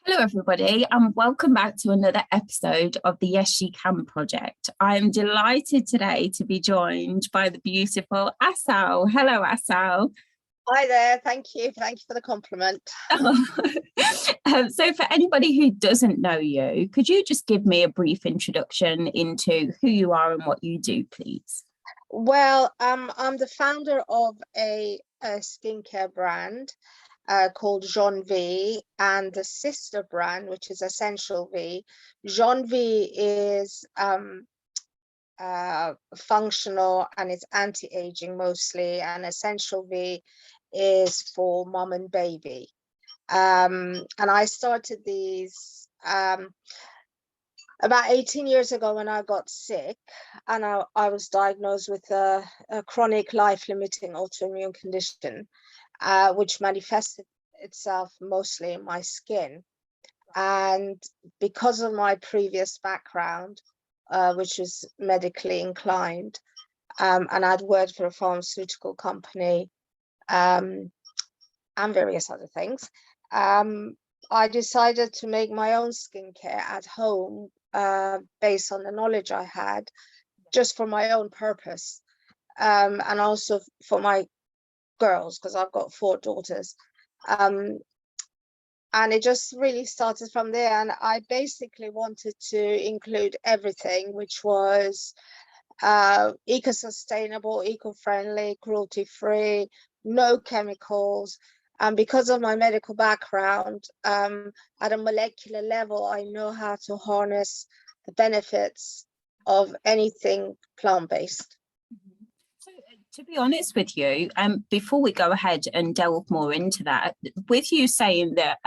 Hello, everybody, and welcome back to another episode of the Yes She Can project. I'm delighted today to be joined by the beautiful Asal. Hello, Asal. Hi there. Thank you. Thank you for the compliment. So for anybody who doesn't know you, could you just give me a brief introduction into who you are and what you do, please? Well, I'm the founder of a skincare brand called Jeunvie, and the sister brand, which is Essentiel Vie. Jeunvie is functional and it's anti-aging mostly, and Essentiel Vie is for mom and baby. And I started these about 18 years ago when I got sick, and I was diagnosed with a chronic life-limiting autoimmune condition, which manifested itself mostly in my skin. And because of my previous background, which was medically inclined, and I'd worked for a pharmaceutical company, and various other things, I decided to make my own skincare at home, based on the knowledge I had, just for my own purpose, and also for my girls, because I've got 4 daughters. And it just really started from there. And I basically wanted to include everything, which was eco-sustainable, eco-friendly, cruelty-free, no chemicals. And because of my medical background, at a molecular level, I know how to harness the benefits of anything plant-based. So, to be honest with you, before we go ahead and delve more into that, with you saying that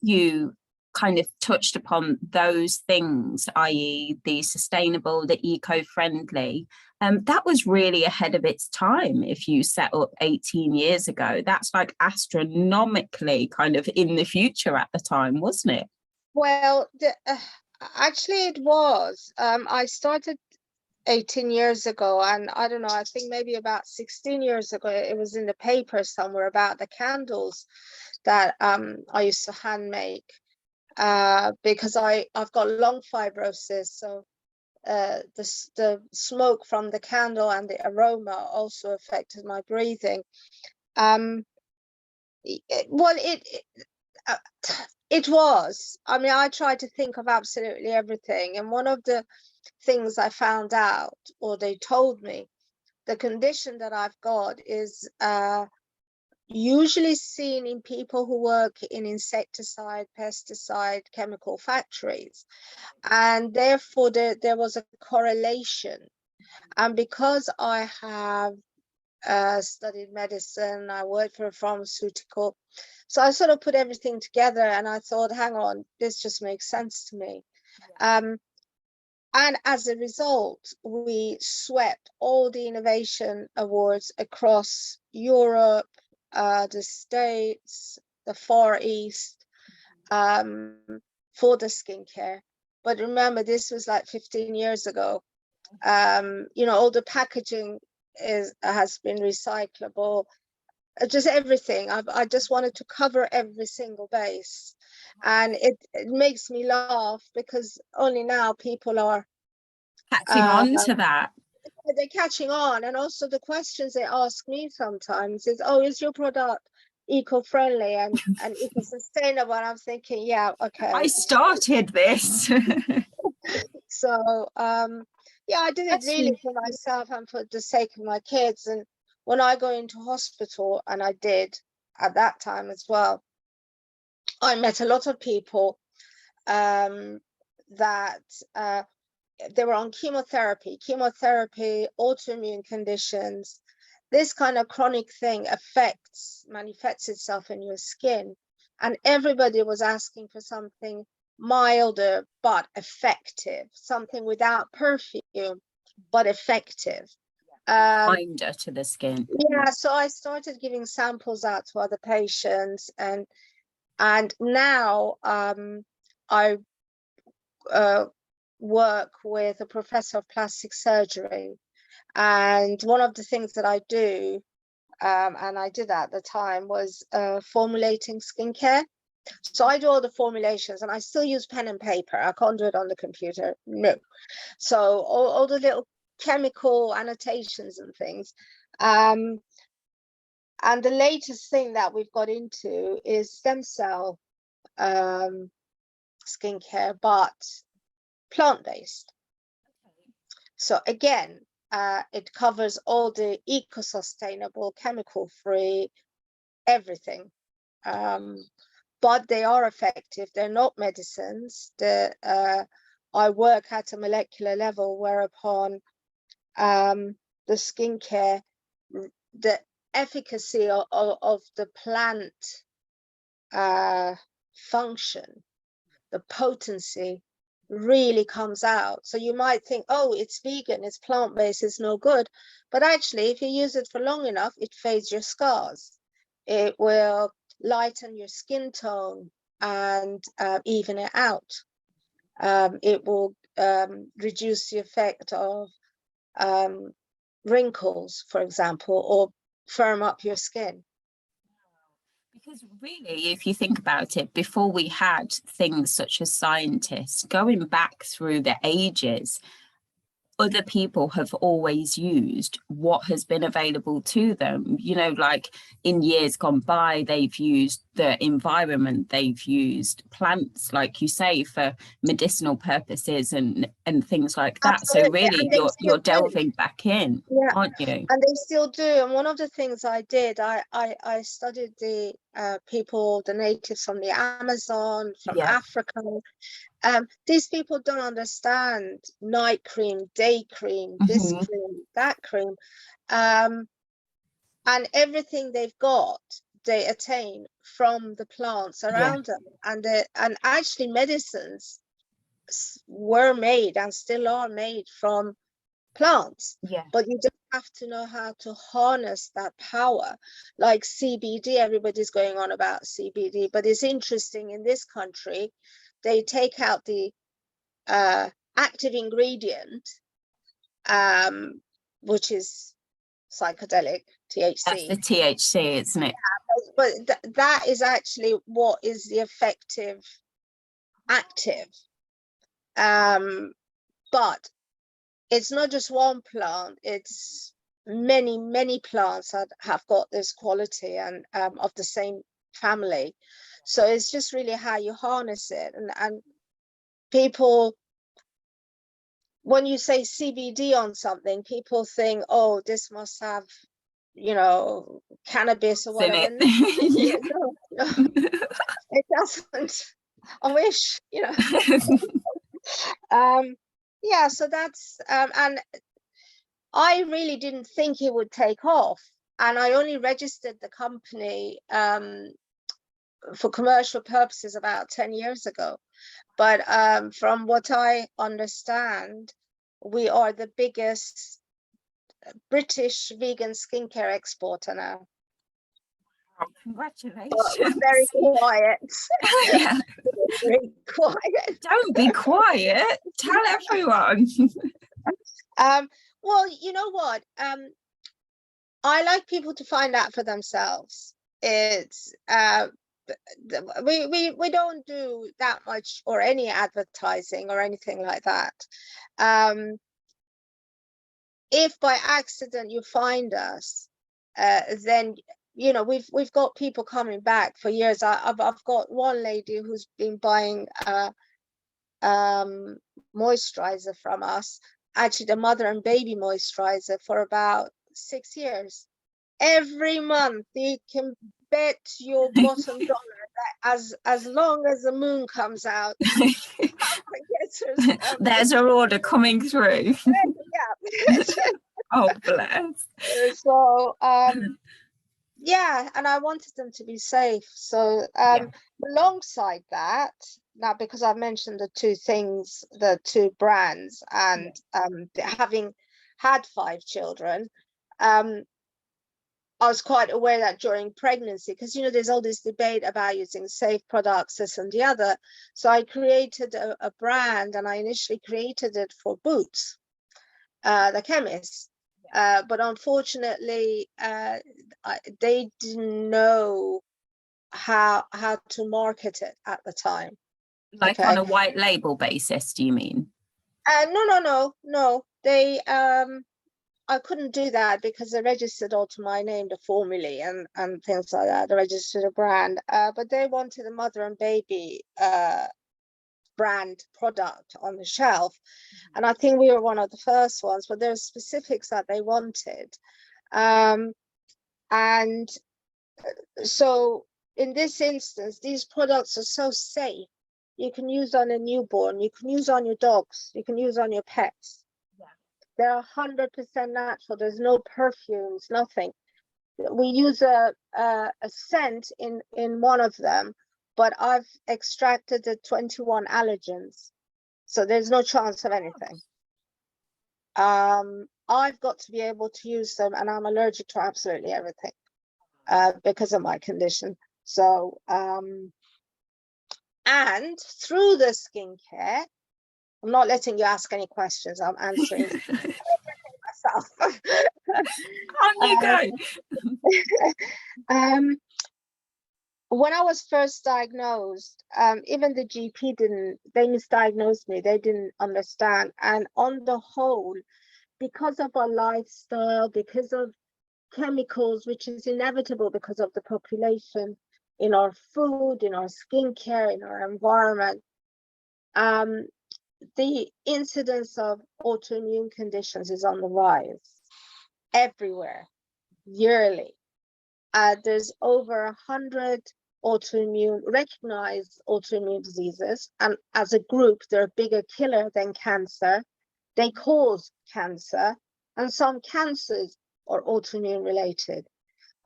you kind of touched upon those things, i.e. the sustainable, the eco-friendly, that was really ahead of its time. If you set up 18 years ago, that's like astronomically kind of in the future at the time, wasn't it? Well, actually it was. I started 18 years ago, and I don't know, I think maybe about 16 years ago, it was in the paper somewhere about the candles that I used to hand make, because I've got lung fibrosis, so the smoke from the candle and the aroma also affected my breathing. Well, it was. I mean, I tried to think of absolutely everything, and one of the things I found out, or they told me, the condition that I've got is usually seen in people who work in insecticide, pesticide, chemical factories, and therefore there was a correlation. And because I have studied medicine, I worked for a pharmaceutical, so I sort of put everything together, and I thought, hang on, this just makes sense to me. And as a result, we swept all the innovation awards across Europe, the States, the Far East, for the skincare. But remember, this was like 15 years ago. All the packaging has been recyclable, just everything. I just wanted to cover every single base. And it makes me laugh because only now people are catching on to that. They're catching on. And also the questions they ask me sometimes is, oh, is your product eco-friendly and eco-sustainable? And I'm thinking, yeah, okay. I started this. So yeah, I did it really for myself and for the sake of my kids. And when I go into hospital, and I did at that time as well, I met a lot of people that they were on chemotherapy, autoimmune conditions. This kind of chronic thing manifests itself in your skin. And everybody was asking for something milder but effective, something without perfume but effective. Kinder to the skin. Yeah, so I started giving samples out to other patients, and now I work with a professor of plastic surgery, and one of the things that I do, and I did at the time, was formulating skincare. So I do all the formulations, and I still use pen and paper. I can't do it on the computer. No. So all the little chemical annotations and things. And the latest thing that we've got into is stem cell skincare, but plant-based. So again, it covers all the eco-sustainable, chemical-free, everything. But they are effective. They're not medicines. I work at a molecular level, whereupon the skincare, the efficacy of the plant function, the potency really comes out. So you might think, oh, it's vegan, it's plant-based, it's no good. But actually, if you use it for long enough, it fades your scars. It will lighten your skin tone and even it out. It will reduce the effect of wrinkles, for example, or firm up your skin. Because really, if you think about it, before we had things such as scientists, going back through the ages, other people have always used what has been available to them. You know, like in years gone by, they've used the environment, they've used plants, like you say, for medicinal purposes and things like that. Absolutely. So really, you're delving back in, aren't you? And they still do. And one of the things I did, I studied the people, the natives from the Amazon, from Africa. These people don't understand night cream, day cream, this cream, that cream. And everything they've got, they attain from the plants around them. And actually medicines were made and still are made from plants. But you just have to know how to harness that power. Like CBD, everybody's going on about CBD, but it's interesting, in this country, they take out the active ingredient, which is psychedelic, THC. That's the THC, isn't it? But that is actually what is the effective active. But it's not just one plant, it's many plants that have got this quality and of the same family. So it's just really how you harness it. And people, when you say CBD on something, people think, oh, this must have, you know, cannabis or whatever. No, it doesn't. I wish, you know. Yeah, so that's and I really didn't think it would take off, and I only registered the company for commercial purposes about 10 years ago. But from what I understand, we are the biggest British vegan skincare exporter now. Oh, congratulations. We're very quiet. Very quiet. Don't be quiet. Tell everyone. Well, you know what? I like people to find out for themselves. It's we don't do that much or any advertising or anything like that. If by accident you find us, then you know we've got people coming back for years. I've got one lady who's been buying moisturizer from us, actually the mother and baby moisturizer, for about 6 years. Every month, you can bet your bottom dollar that as long as the moon comes out, there's her order coming through. Oh, bless. So yeah, and I wanted them to be safe. So alongside that, now because I've mentioned the two things, the two brands, and having had 5 children, I was quite aware that during pregnancy, because you know there's all this debate about using safe products, this and the other, so I created a brand, and I initially created it for Boots, the chemist. But unfortunately, they didn't know how to market it at the time. Like on a white label basis, do you mean? No. They I couldn't do that because they registered all to my name, the formulae and things like that. They registered a brand, but they wanted a mother and baby brand product on the shelf, and I think we were one of the first ones. But there were specifics that they wanted, and so in this instance, these products are so safe. You can use on a newborn, you can use on your dogs, you can use on your pets. Yeah. They're 100% natural. There's no perfumes, nothing. We use a scent in one of them, but I've extracted the 21 allergens, so there's no chance of anything. I've got to be able to use them, and I'm allergic to absolutely everything because of my condition. So and through the skincare, I'm not letting you ask any questions. I'm answering myself. On you go. When I was first diagnosed, even the GP they misdiagnosed me. They didn't understand. And on the whole, because of our lifestyle, because of chemicals, which is inevitable because of the population, in our food, in our skincare, in our environment, the incidence of autoimmune conditions is on the rise everywhere, yearly. There's over 100 recognized autoimmune diseases, and as a group, they're a bigger killer than cancer. They cause cancer, and some cancers are autoimmune related.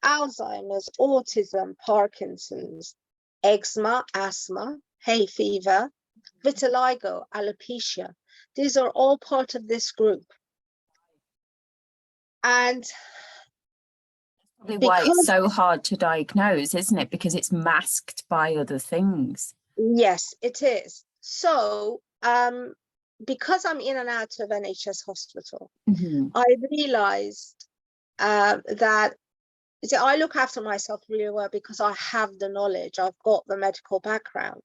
Alzheimer's, autism, Parkinson's, eczema, asthma, hay fever, vitiligo, alopecia. These are all part of this group. And why it's so hard to diagnose, isn't it? Because it's masked by other things. Yes, it is. So because I'm in and out of NHS hospital, I realized that I look after myself really well because I have the knowledge. I've got the medical background.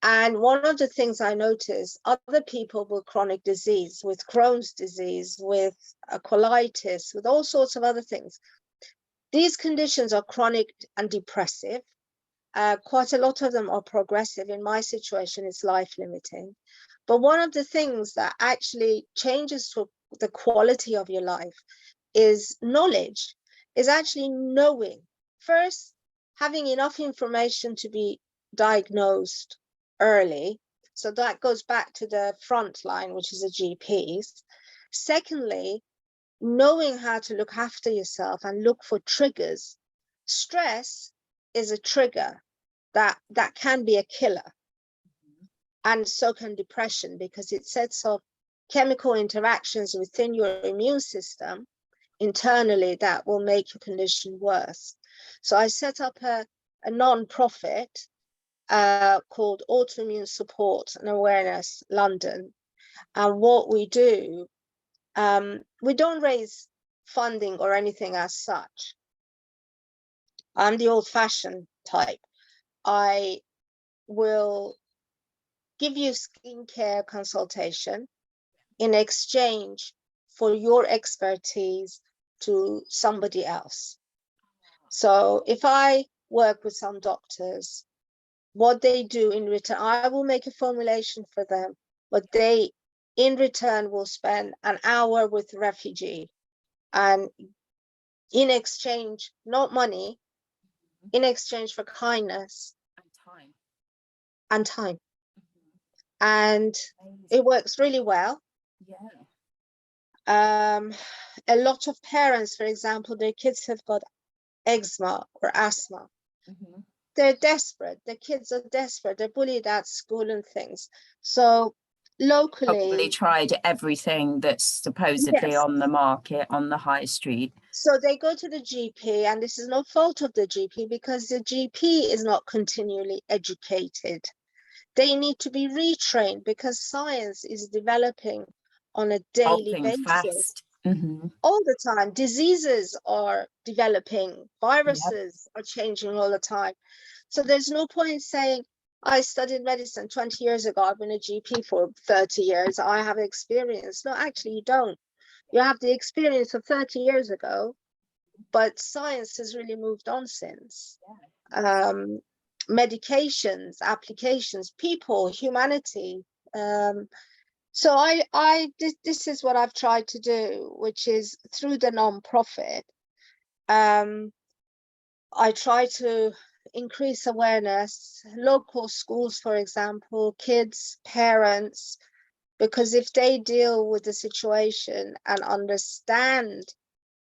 And one of the things I noticed, other people with chronic disease, with Crohn's disease, with colitis, with all sorts of other things, these conditions are chronic and depressive. Quite a lot of them are progressive. In my situation, it's life-limiting. But one of the things that actually changes the quality of your life is knowledge, is actually knowing. First, having enough information to be diagnosed early. So that goes back to the front line, which is the GPs. Secondly, knowing how to look after yourself and look for triggers. Stress is a trigger that can be a killer. And so can depression, because it sets off chemical interactions within your immune system internally that will make your condition worse. So I set up a non-profit called Autoimmune Support and Awareness London. And what we do, we don't raise funding or anything as such. I'm the old-fashioned type. I will give you skincare consultation in exchange for your expertise to somebody else. So if I work with some doctors, what they do in return, I will make a formulation for them, but they in return will spend an hour with the refugee, and in exchange, not money, in exchange for kindness and time. And it works really well. A lot of parents, for example, their kids have got eczema or asthma. They're desperate. The kids are desperate. They're bullied at school and things. So locally, probably tried everything that's supposedly on the market, on the high street. So they go to the GP, and this is no fault of the GP, because the GP is not continually educated. They need to be retrained because science is developing on a daily basis. all the time. Diseases are developing, viruses are changing all the time. So there's no point saying, I studied medicine 20 years ago, I've been a GP for 30 years, I have experience. No, actually you don't. You have the experience of 30 years ago, but science has really moved on since. Medications, applications, people, humanity. So this is what I've tried to do, which is through the non-profit. I try to increase awareness, local schools, for example, kids, parents, because if they deal with the situation and understand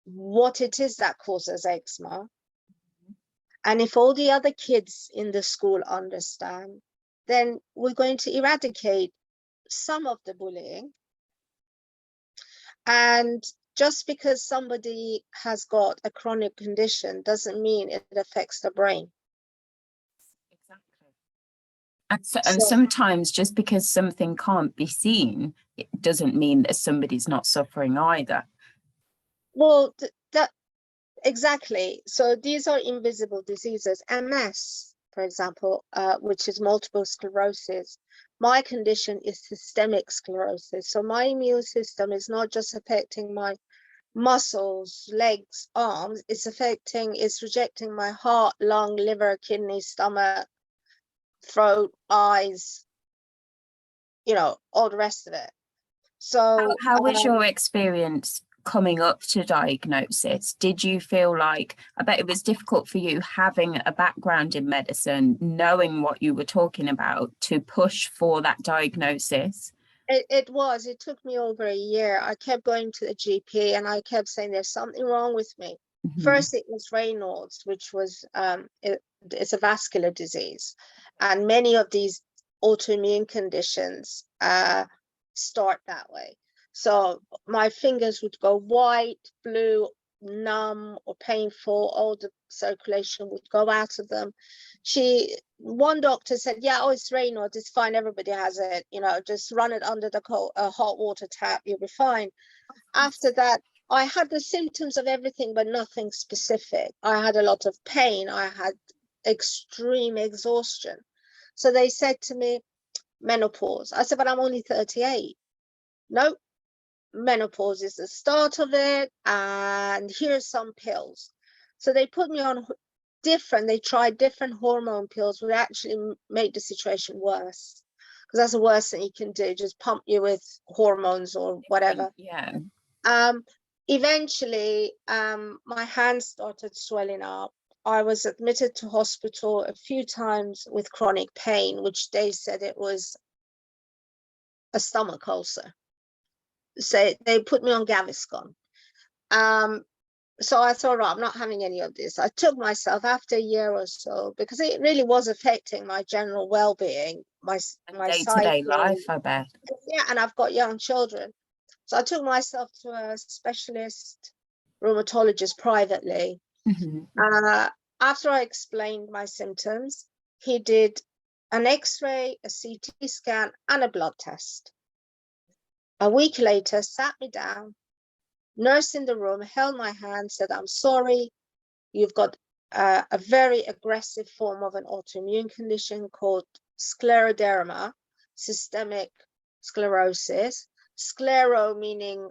what it is that causes eczema, and if all the other kids in the school understand, then we're going to eradicate some of the bullying. And just because somebody has got a chronic condition doesn't mean it affects the brain. Exactly. And sometimes just because something can't be seen, it doesn't mean that somebody's not suffering either. Well, exactly. So these are invisible diseases. MS, for example, which is multiple sclerosis. My condition is systemic sclerosis. So my immune system is not just affecting my muscles, legs, arms, it's rejecting my heart, lung, liver, kidney, stomach, throat, eyes, all the rest of it. So how was your experience coming up to diagnosis? Did you feel like, I bet it was difficult for you having a background in medicine, knowing what you were talking about, to push for that diagnosis? It took me over a year. I kept going to the GP and I kept saying there's something wrong with me. First it was Raynaud's, which was it's a vascular disease, and many of these autoimmune conditions start that way. So my fingers would go white, blue, numb or painful, all the circulation would go out of them. One doctor said, yeah, oh, it's Raynaud's, it's fine, everybody has it, just run it under the hot water tap, you'll be fine. After that, I had the symptoms of everything but nothing specific. I had a lot of pain, I had extreme exhaustion. So they said to me, menopause. I said, but I'm only 38. No, menopause is the start of it, and here's some pills. So they put me on they tried different hormone pills, which actually made the situation worse, because that's the worst thing you can do, just pump you with hormones or whatever. Eventually my hands started swelling up. I was admitted to hospital a few times with chronic pain, which they said it was a stomach ulcer. So they put me on Gaviscon. So I thought, I'm not having any of this. I took myself after a year or so, because it really was affecting my general well-being, my day-to-day life, I bet. Yeah, and I've got young children. So I took myself to a specialist rheumatologist privately. After I explained my symptoms, he did an X-ray, a CT scan, and a blood test. A week later, sat me down, nurse in the room, held my hand, said, I'm sorry, you've got a very aggressive form of an autoimmune condition called scleroderma, systemic sclerosis. Sclero meaning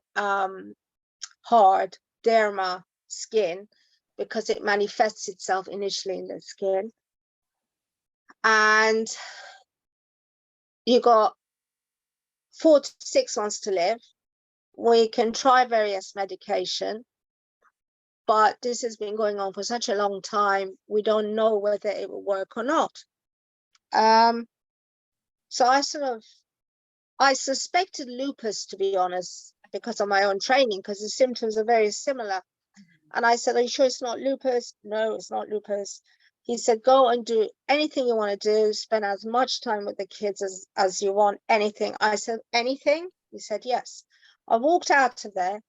hard, derma, skin, because it manifests itself initially in the skin. And you got 4 to 6 months to live. We can try various medication, but this has been going on for such a long time, we don't know whether it will work or not. So I suspected lupus, to be honest, because of my own training, because the symptoms are very similar. And I said, are you sure it's not lupus? No, it's not lupus. He said, go and do anything you want to do, spend as much time with the kids as you want, anything. I said, anything? He said, yes. I walked out of there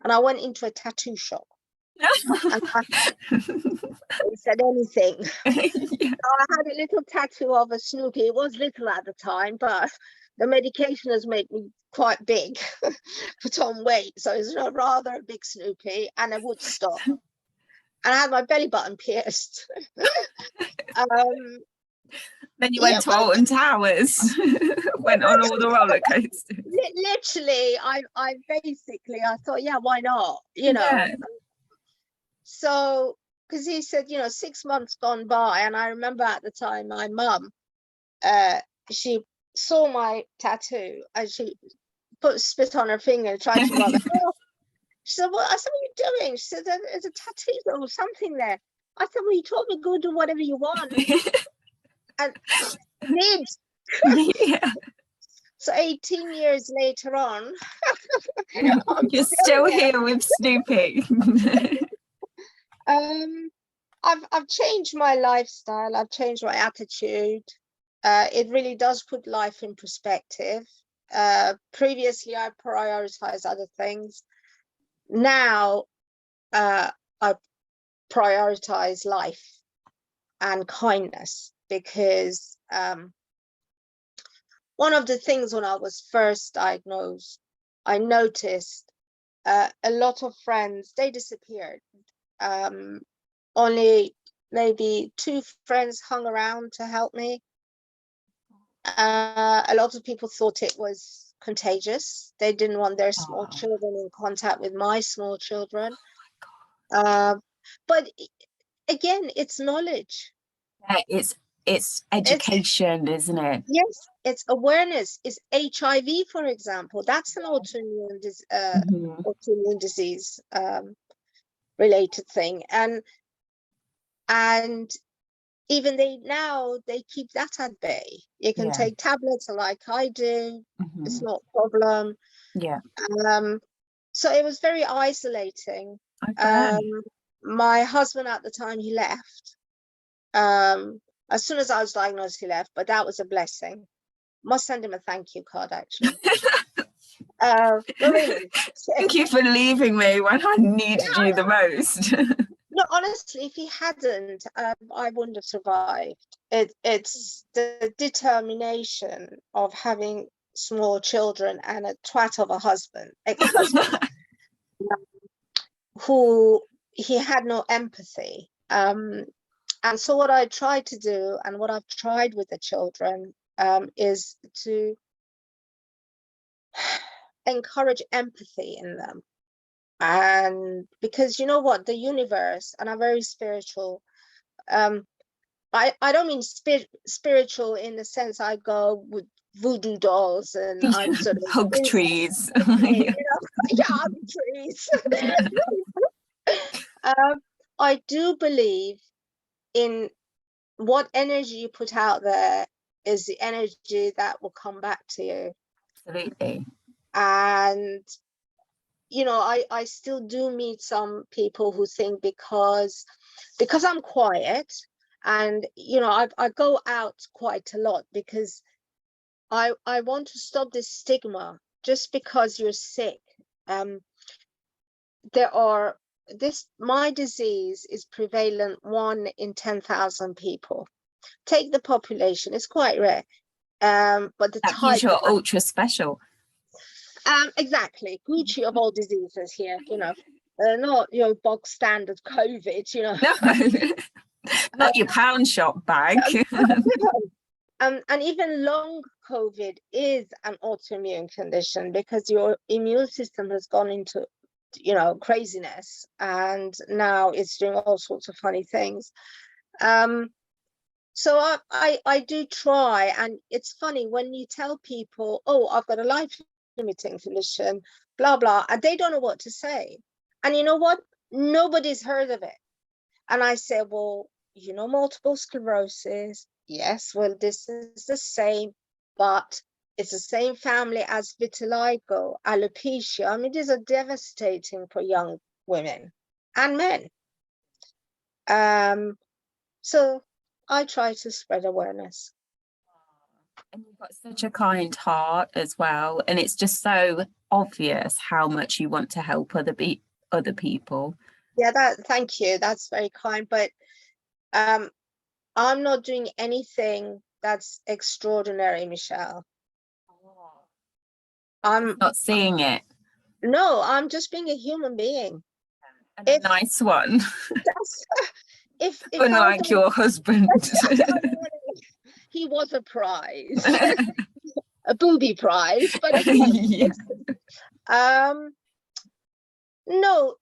and I went into a tattoo shop. He said, anything. I had a little tattoo of a Snoopy. It was little at the time, but the medication has made me quite big, put on weight. So it's a rather big Snoopy and a wood stop. And I had my belly button pierced. Then you went to Alton Towers, went on all the roller coasters. Literally, I thought, yeah, why not? Yeah. So, because he said, 6 months gone by, and I remember at the time my mum, she saw my tattoo and she put spit on her finger and tried to rub it off. She said, "Well," I said, "What are you doing?" She said, "There's a tattoo or something there." I said, "Well, you told me go do whatever you want." And did. Yeah. So 18 years later on, you're still here with Snoopy. I've changed my lifestyle. I've changed my attitude. It really does put life in perspective. Previously, I prioritized other things. Now, I prioritize life and kindness, because one of the things when I was first diagnosed, I noticed a lot of friends, they disappeared. Only maybe 2 friends hung around to help me. A lot of people thought it was contagious. They didn't want their small children in contact with my small children. But again, it's knowledge. Yeah, it's education, isn't it? Yes, it's awareness. It's HIV, for example. That's an autoimmune disease related thing, and even they keep that at bay. You can take tablets like I do. It's not a problem. Yeah. So it was very isolating. My husband at the time, he left. As soon as I was diagnosed, he left, but that was a blessing. Must send him a thank you card, actually. But really, thank you for leaving me when I needed you the most. No, honestly, if he hadn't, I wouldn't have survived. It's the determination of having small children and a twat of a husband, ex-husband, who he had no empathy. And so what I tried to do, and what I've tried with the children, is to encourage empathy in them. And because you know what, the universe, and I'm very spiritual, I don't mean spiritual in the sense I go with voodoo dolls and I'm sort of hug trees. Hug trees. I do believe in what energy you put out there is the energy that will come back to you. Absolutely. And I still do meet some people who think because I'm quiet, and I go out quite a lot because I want to stop this stigma. Just because you're sick, my disease is prevalent 1 in 10,000 people. Take the population, it's quite rare. But the that means you're ultra special. Exactly, Gucci of all diseases here, not your bog standard COVID, No, not your pound shop bag. And even long COVID is an autoimmune condition because your immune system has gone into, craziness, and now it's doing all sorts of funny things. So I do try, and it's funny when you tell people, "Oh, I've got a life-limiting condition, blah blah," and they don't know what to say. And you know what? Nobody's heard of it. And I say, "Well, multiple sclerosis. Yes, well, this is the same, but it's the same family as vitiligo, alopecia. I mean, these are devastating for young women and men." So I try to spread awareness. And you've got such a kind heart as well, and it's just so obvious how much you want to help other people. Yeah, thank you. That's very kind. But I'm not doing anything that's extraordinary, Michelle. I'm Not seeing it. No, I'm just being a human being. And a nice one. That's, if Unlike your husband. He was a prize, a booby prize, but Yeah. no,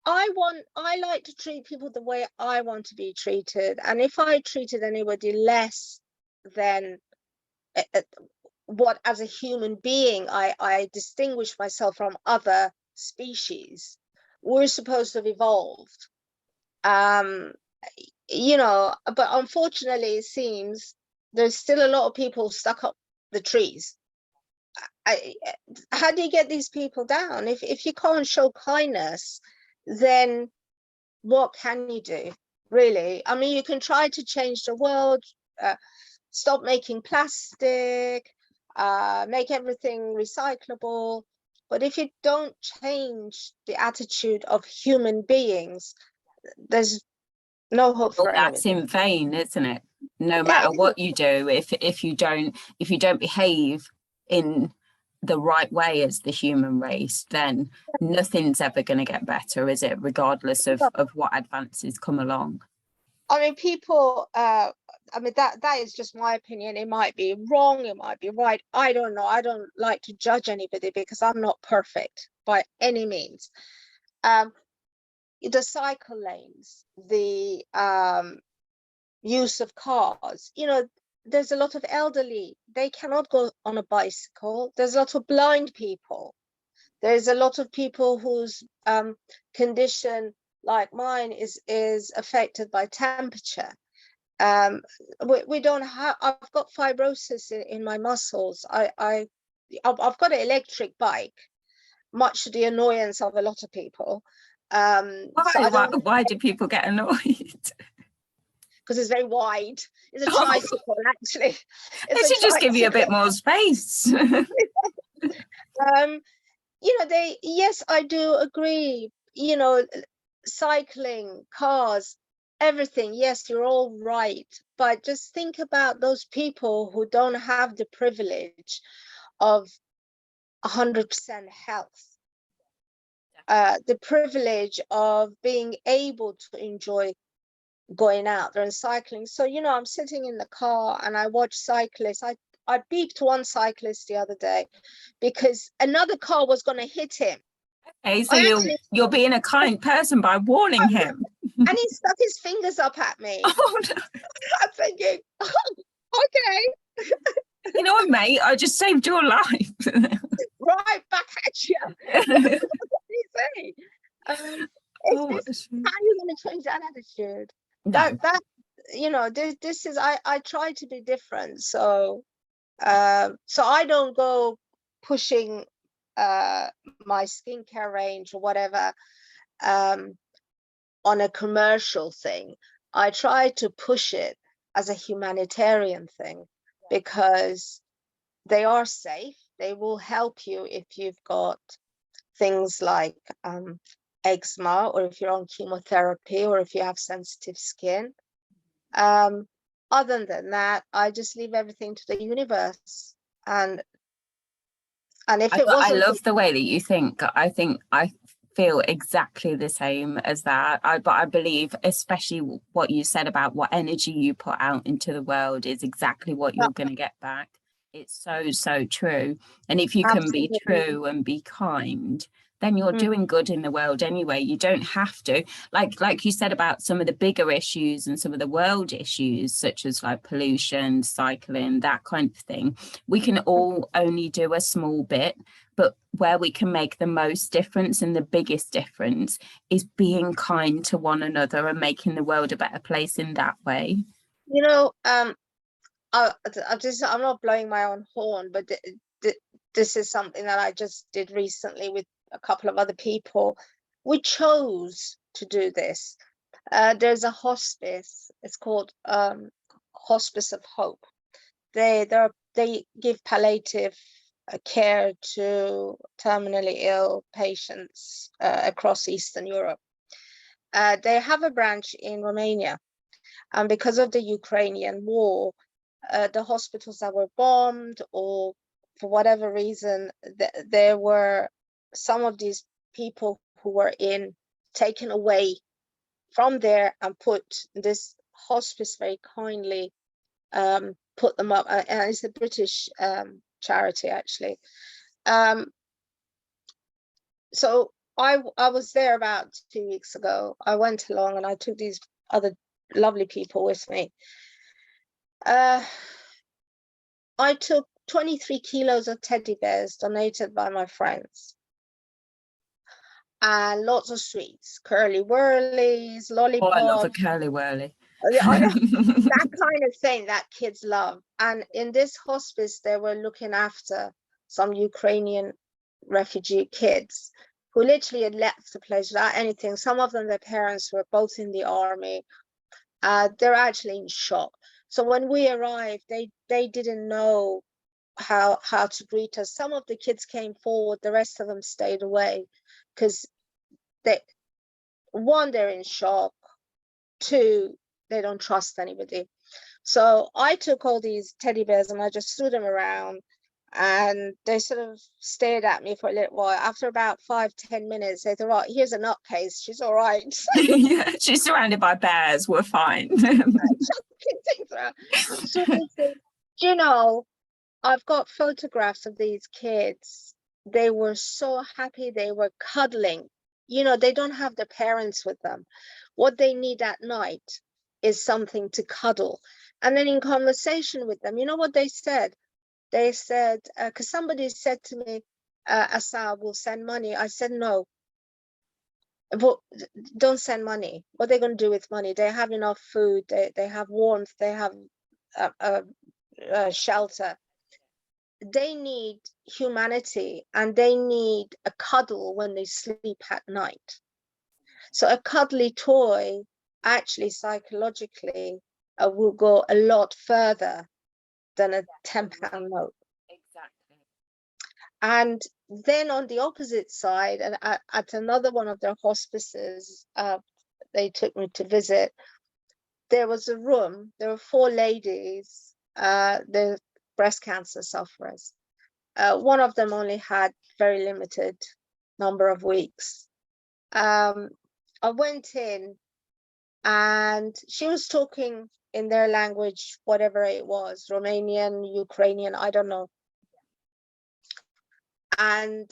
I like to treat people the way I want to be treated, and if I treated anybody less than what, as a human being, I distinguish myself from other species. We're supposed to have evolved, you know, but unfortunately it seems there's still a lot of people stuck up the trees. How do you get these people down? If you can't show kindness, then what can you do, really? I mean, you can try to change the world, stop making plastic, make everything recyclable, but if you don't change the attitude of human beings, there's no hope for anyone. That's in vain, isn't it? No matter what you do, if you don't behave in the right way as the human race, then nothing's ever going to get better, is it? Regardless of what advances come along. I mean, people, I mean, that is just my opinion. It might be wrong, it might be right. I don't know. I don't like to judge anybody because I'm not perfect by any means. The cycle lanes, the use of cars, you know, there's a lot of elderly, they cannot go on a bicycle. There's a lot of blind people. There's a lot of people whose condition, like mine, is affected by temperature. We don't have, I've got fibrosis in my muscles. I've got an electric bike, much to the annoyance of a lot of people. Why do people get annoyed? Because it's very wide. It's a tricycle, actually. They should just give you a bit more space. You know, yes, I do agree. You know, cycling, cars, everything. Yes, you're all right. But just think about those people who don't have the privilege of 100% health. The privilege of being able to enjoy going out there and cycling. So, you know, I'm sitting in the car and I watch cyclists. I beeped one cyclist the other day because another car was going to hit him. Okay, so you're being a kind person by warning him. And he stuck his fingers up at me. Oh, no. I'm thinking, oh, okay. You know what, mate? I just saved your life. Right back at you. What do you say? How are you going to change that attitude? No. That you know, this is, I try to be different. So I don't go pushing my skincare range or whatever on a commercial thing. I try to push it as a humanitarian thing because they are safe. They will help you if you've got things like eczema, or if you're on chemotherapy, or if you have sensitive skin. Other than that, I just leave everything to the universe. And if it wasn't, I love the way that you think. I feel exactly the same as that. But I believe, especially what you said about what energy you put out into the world is exactly what you're going to get back. It's so true. And if you can be true and be kind, then you're doing good in the world anyway. You don't have to, like you said about some of the bigger issues and some of the world issues, such as like pollution, cycling, that kind of thing. We can all only do a small bit, but where we can make the most difference and the biggest difference is being kind to one another and making the world a better place in that way. You know, I'm not blowing my own horn, but this is something that I just did recently with a couple of other people. We chose to do this. There's a hospice. It's called Hospice of Hope. They give palliative care to terminally ill patients across Eastern Europe. They have a branch in Romania. And because of the Ukrainian war, the hospitals that were bombed, or for whatever reason, there were some of these people who were taken away from there and put, this hospice very kindly put them up, and it's a British charity actually. So I was there about 2 weeks ago. I went along and I took these other lovely people with me. I took 23 kilos of teddy bears donated by my friends, and lots of sweets, curly whirlies, lollipops. Oh, I love a curly whirly. That kind of thing that kids love. And in this hospice, they were looking after some Ukrainian refugee kids who literally had left the place without anything. Some of them, their parents were both in the army. They're actually in shock. So when we arrived, they didn't know how to greet us. Some of the kids came forward, the rest of them stayed away, because they're in shock, two, they don't trust anybody. So I took all these teddy bears and I just threw them around, and they sort of stared at me for a little while. After about 5-10 minutes, they thought, right, here's a nutcase, she's all right. Yeah, she's surrounded by bears, we're fine. So they said, you know, I've got photographs of these kids. They were so happy, they were cuddling. You know, they don't have their parents with them. What they need at night is something to cuddle. And then in conversation with them, you know what they said? They said, because somebody said to me, Asal will send money. I said, no, but don't send money. What are they going to do with money? They have enough food, they have warmth, they have shelter. They need humanity, and they need a cuddle when they sleep at night. So a cuddly toy actually psychologically will go a lot further than a £10 note. Exactly. And then on the opposite side, and at another one of their hospices, they took me to visit, there was a room, there were 4 ladies, they're breast cancer sufferers. One of them only had very limited number of weeks. I went in and she was talking in their language, whatever it was, Romanian, Ukrainian, I don't know. And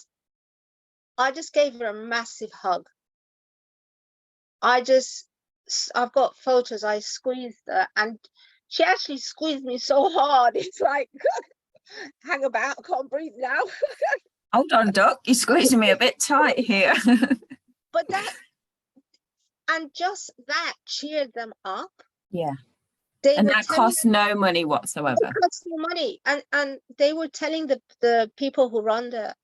I just gave her a massive hug. I've got photos, I squeezed her, and she actually squeezed me so hard, it's like, hang about, I can't breathe now. Hold on, Doc, you're squeezing me a bit tight here. But just that cheered them up. Yeah. They and were that costs no money whatsoever. It costs no money. And they were telling the people who run the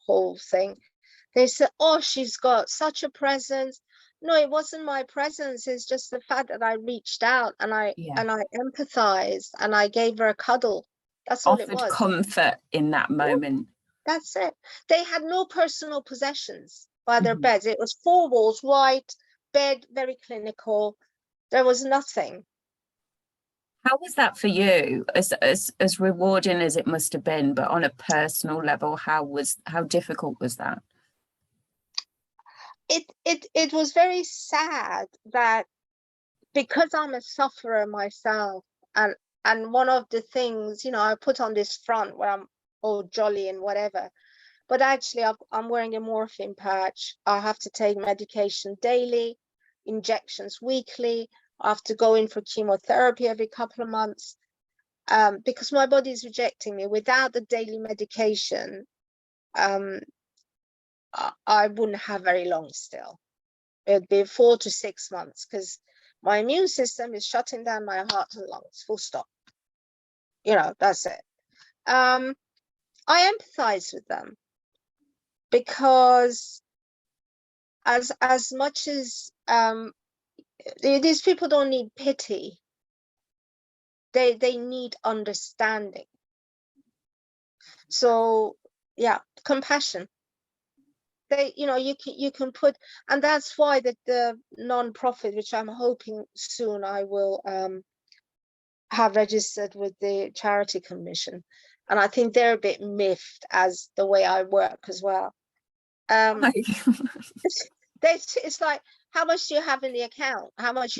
whole thing, they said, oh, she's got such a presence. No, it wasn't my presence. It's just the fact that I reached out and I empathized and I gave her a cuddle. That's all it was. Offered comfort in that moment. That's it. They had no personal possessions by their beds. It was 4 walls, white, bed, very clinical. There was nothing. How was that for you? As rewarding as it must have been, but on a personal level, how difficult was that? It was very sad that, because I'm a sufferer myself, and one of the things, you know, I put on this front where I'm all jolly and whatever, but actually I'm wearing a morphine patch. I have to take medication daily, injections weekly. I have to go in for chemotherapy every couple of months, because my body is rejecting me. Without the daily medication, I wouldn't have very long still. It'd be 4 to 6 months, because my immune system is shutting down my heart and lungs, full stop. You know, that's it. I empathize with them, because as much as these people don't need pity, they need understanding. So yeah, compassion. they, you can put, and that's why the non-profit, which I'm hoping soon I will have registered with the Charity Commission, and I think they're a bit miffed as the way I work as well. It's like, how much do you have in the account? How much,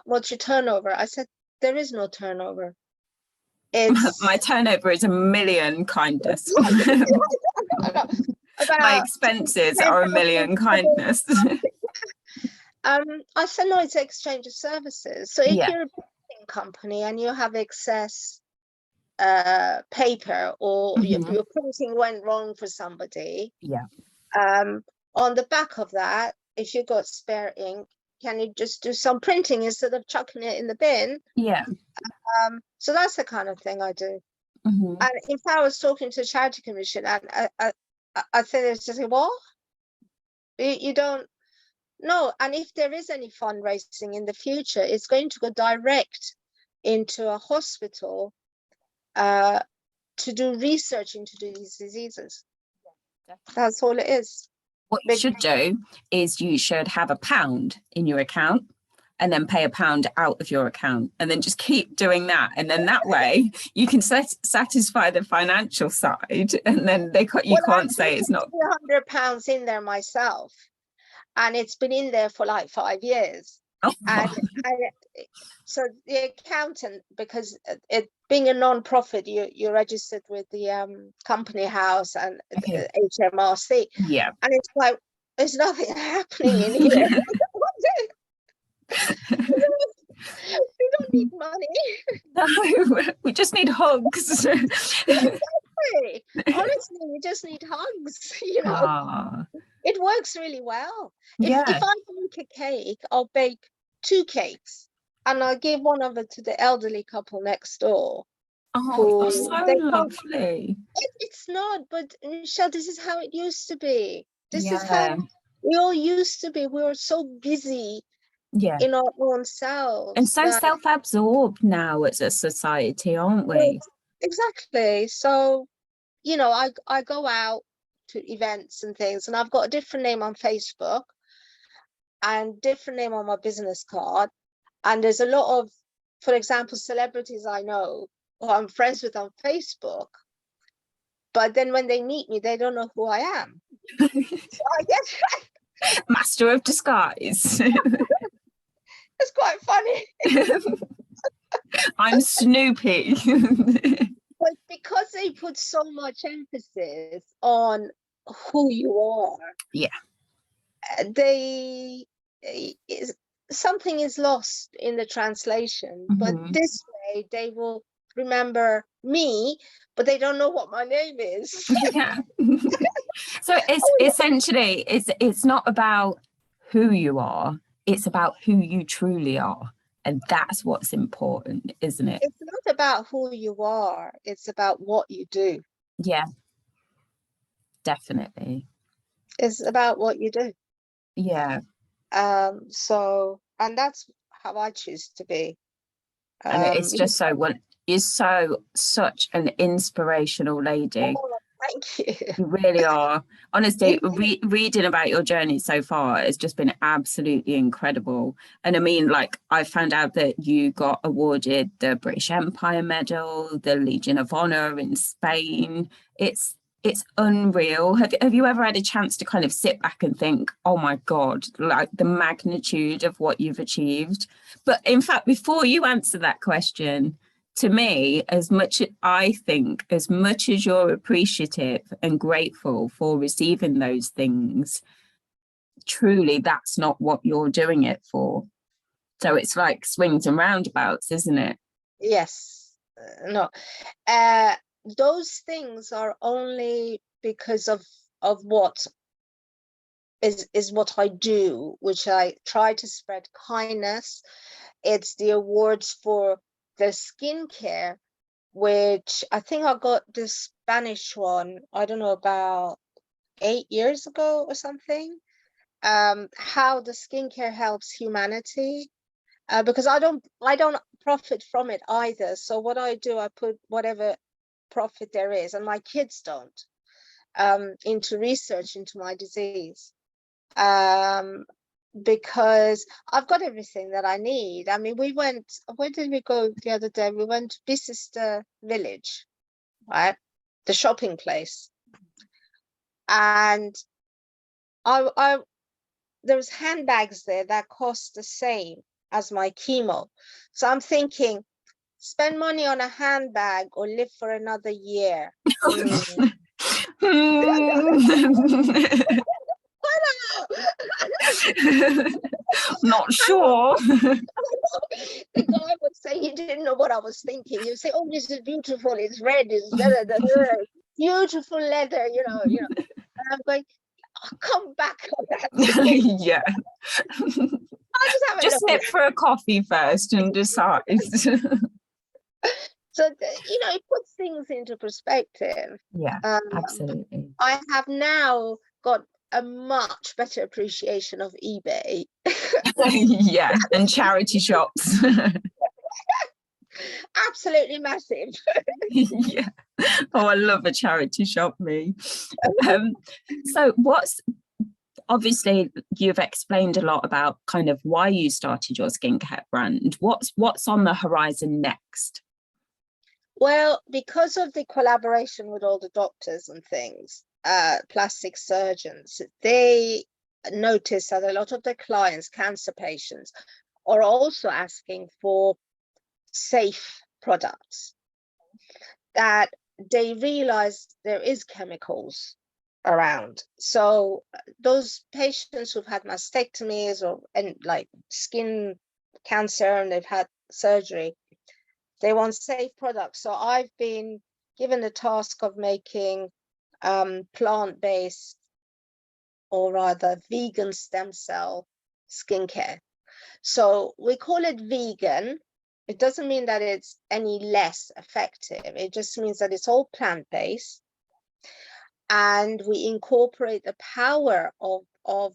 what's your turnover? I said, there is no turnover. My turnover is 1 million kindness. My expenses are 1 million kindness. I said, no, it's exchange of services. So if Yeah. you're a printing company and you have excess paper, or your printing went wrong for somebody, yeah, on the back of that, if you got spare ink, can you just do some printing instead of chucking it in the bin? Yeah. So that's the kind of thing I do. Mm-hmm. And if I was talking to the Charity Commission, and I think it's just, what? You don't know. And if there is any fundraising in the future, it's going to go direct into a hospital to do research into these diseases. That's all it is. What you should do is you should have £1 in your account and then pay £1 out of your account, and then just keep doing that. And then that way you can satisfy the financial side, and then you can't say it's not. £100 in there myself, and it's been in there for like 5 years. Oh. And so the accountant, because it being a non-profit, you're registered with the company house and HMRC. Yeah. And it's like, there's nothing happening in here. We don't need money. No, we just need hugs. Exactly. Honestly, we just need hugs. It works really well. If I bake a cake, I'll bake 2 cakes, and I'll give one of it to the elderly couple next door. Oh, so lovely. It's not, but Michelle, this is how it used to be. This is how we all used to be. We were so busy in our own selves. And so self-absorbed now as a society, aren't we? Exactly. So, I go out to events and things, and I've got a different name on Facebook and different name on my business card. And there's a lot of, for example, celebrities I know who I'm friends with on Facebook, but then when they meet me, they don't know who I am. So I guess master of disguise. It's quite funny. I'm Snoopy. But because they put so much emphasis on who you are, something is lost in the translation. But this way they will remember me, but they don't know what my name is. So it's essentially it's not about who you are, it's about who you truly are. And that's what's important, isn't it? It's not about who you are, it's about what you do. Yeah, definitely. It's about what you do. Yeah. So, and that's how I choose to be. And it's just you're such an inspirational lady. Oh, thank you. You really are. Honestly, reading about your journey so far has just been absolutely incredible. And I mean, like, I found out that you got awarded the British Empire Medal, the Legion of Honor in Spain. It's unreal. Have you ever had a chance to kind of sit back and think, oh my God, like the magnitude of what you've achieved? But in fact, before you answer that question, to me, as much as you're appreciative and grateful for receiving those things, truly that's not what you're doing it for. So it's like swings and roundabouts, isn't it? Yes. No. Those things are only because of what is what I do, which I try to spread kindness. It's the awards for the skincare, which I think I got the Spanish one, I don't know, about 8 years ago or something. How the skincare helps humanity, because I don't profit from it either. So what I do, I put whatever profit there is, and my kids don't. into research into my disease, because I've got everything that I need. I mean, we went, where did we go the other day? We went to Bicester Village, right? The shopping place. And there was handbags there that cost the same as my chemo. So I'm thinking, spend money on a handbag or live for another year. Not sure. The guy would say he didn't know what I was thinking. You say, "Oh, this is beautiful. It's red. It's beautiful leather." You know. And I'm going, I'll come back on that. Yeah. I'll just have a Just look. sit for a coffee first and decide. So it puts things into perspective. Yeah, absolutely. I have now got a much better appreciation of eBay. Yeah, and charity shops. Absolutely massive. Yeah. Oh, I love a charity shop, me. So obviously you've explained a lot about kind of why you started your skincare brand. What's on the horizon next? Well, because of the collaboration with all the doctors and things, plastic surgeons, they notice that a lot of their clients, cancer patients, are also asking for safe products, that they realize there is chemicals around. So those patients who've had mastectomies and like skin cancer and they've had surgery, they want safe products. So I've been given the task of making plant-based, or rather vegan, stem cell skincare. So we call it vegan. It doesn't mean that it's any less effective. It just means that it's all plant-based, and we incorporate the power of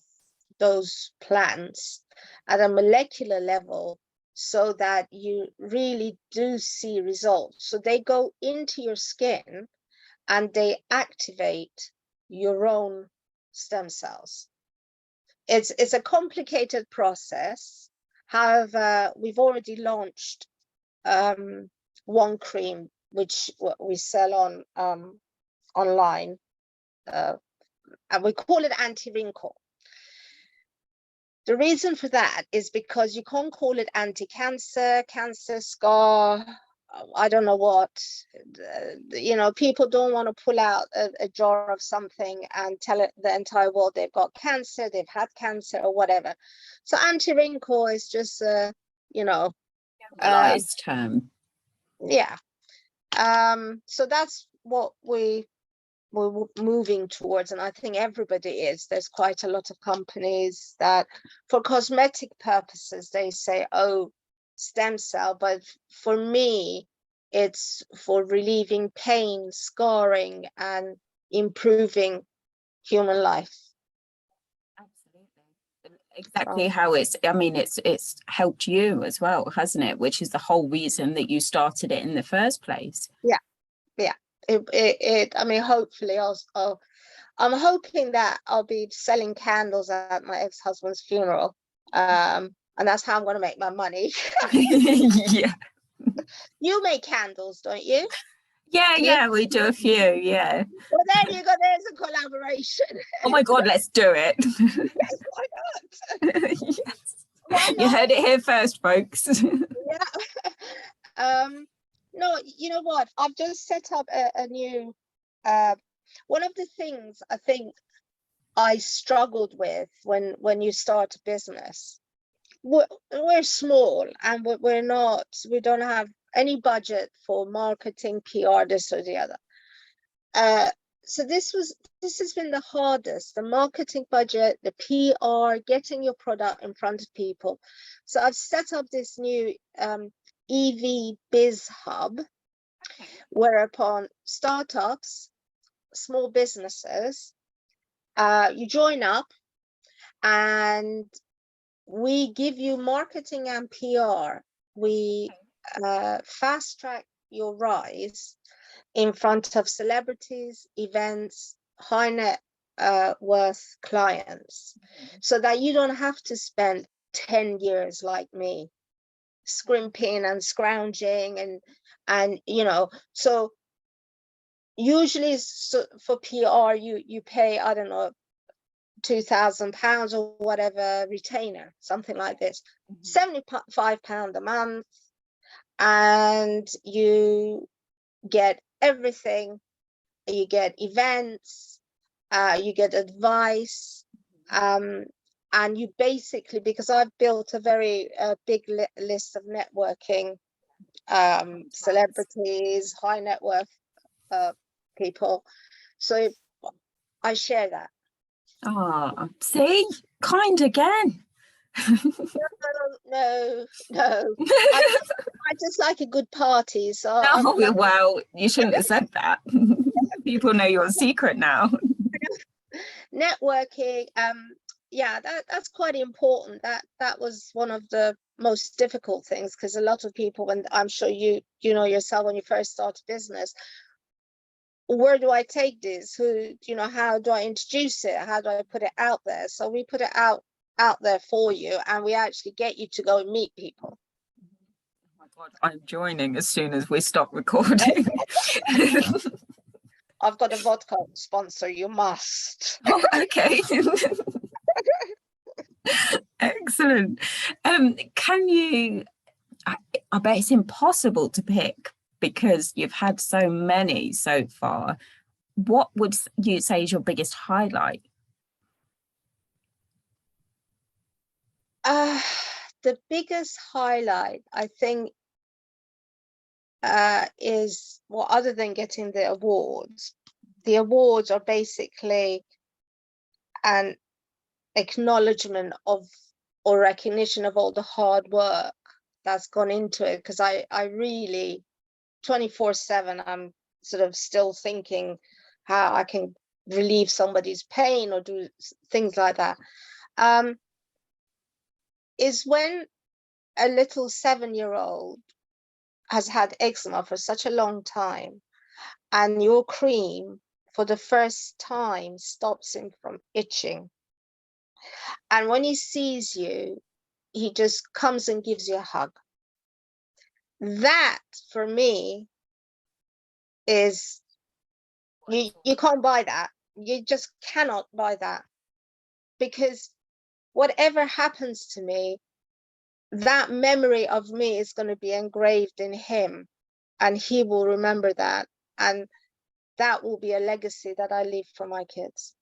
those plants at a molecular level, so that you really do see results. So they go into your skin and they activate your own stem cells. It's a complicated process. However, we've already launched one cream which we sell on online, and we call it anti-wrinkle. The reason for that is because you can't call it anti-cancer, cancer scar, I don't know what. People don't want to pull out a jar of something and tell it the entire world they've got cancer, they've had cancer, or whatever. So anti-wrinkle is just term. Yeah. So that's what we're moving towards, and I think everybody is. There's quite a lot of companies that for cosmetic purposes they say, oh, stem cell, but for me it's for relieving pain, scarring, and improving human life. Absolutely. Exactly how it's helped you as well, hasn't it? Which is the whole reason that you started it in the first place. Yeah. Hopefully I'm hoping that I'll be selling candles at my ex-husband's funeral, and that's how I'm going to make my money. Yeah. You make candles, don't you? Yeah, we do a few, yeah. Well, there you go, there's a collaboration. Oh my God, let's do it. Yes, why not? Yes. Why not? You heard it here first, folks. Yeah. No, you know what? I've just set up a new, one of the things I think I struggled with when you start a business, we're small and we don't have any budget for marketing, PR, this or the other. So this has been the hardest, the marketing budget, the PR, getting your product in front of people. So I've set up this new evBizHub, whereupon startups, small businesses, you join up and we give you marketing and PR. We fast track your rise in front of celebrities, events, high net worth clients, so that you don't have to spend 10 years like me scrimping and scrounging and so usually for PR you pay, I don't know, £2,000 or whatever retainer, something like this, £75 a month, and you get everything. You get events, you get advice, and you basically, because I've built a very big list of networking, celebrities, high net worth people, so I share that. Oh, see, kind again. No. I just like a good party, so No, well, you shouldn't have said that. People know your secret now. Networking, yeah, that's quite important. That was one of the most difficult things, because a lot of people, when I'm sure you know yourself, when you first start a business, where do I take this? How do I introduce it? How do I put it out there? So we put it out there for you, and we actually get you to go and meet people. Oh my God, I'm joining as soon as we stop recording. I've got a vodka sponsor, you must. Oh, okay. Excellent. Can you, I bet it's impossible to pick because you've had so many so far. What would you say is your biggest highlight? The biggest highlight, I think, is, well, other than getting the awards are basically an acknowledgement of, or recognition of, all the hard work that's gone into it, because I really 24/7 I'm sort of still thinking how I can relieve somebody's pain or do things like that, is when a little 7-year-old has had eczema for such a long time, and your cream for the first time stops him from itching. And when he sees you, he just comes and gives you a hug. That, for me, is, you can't buy that. You just cannot buy that, because whatever happens to me, that memory of me is going to be engraved in him, and he will remember that, and that will be a legacy that I leave for my kids.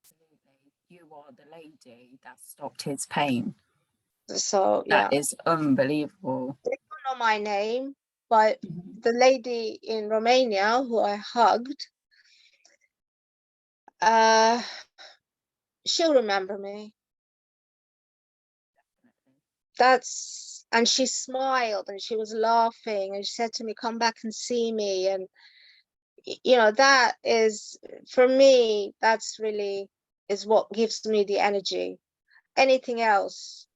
Absolutely. You are the lady that stopped his pain. So yeah, that is unbelievable. They don't know my name, but the lady in Romania who I hugged, she'll remember me. And she smiled and she was laughing and she said to me, "Come back and see me." And that is, for me, that's really is what gives me the energy. Anything else,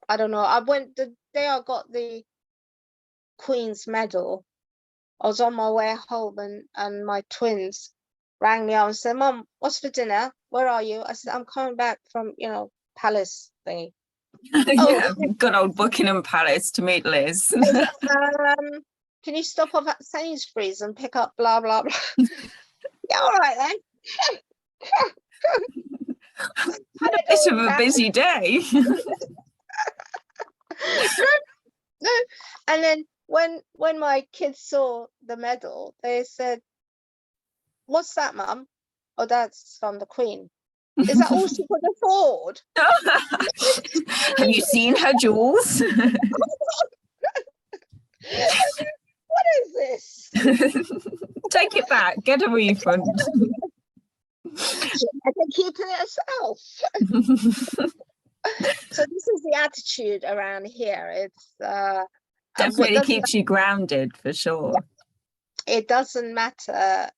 I don't know. I went the day I got the Queen's medal, I was on my way home, and my twins rang me up and said, "Mum, what's for dinner? Where are you?" I said, "I'm coming back from, Palace thingy." Yeah, good old Buckingham Palace to meet Liz. Can you stop off at Sainsbury's and pick up blah, blah, blah? Yeah, all right then. Bit of a busy day. No. And then when my kids saw the medal, they said, "What's that, Mum?" "Oh, that's from the Queen." "Is that all she could afford?" Have you seen her jewels? What is this? Take it back, get a refund. I can keep it herself. So this is the attitude around here. It's definitely keeps you grounded, for sure. It doesn't matter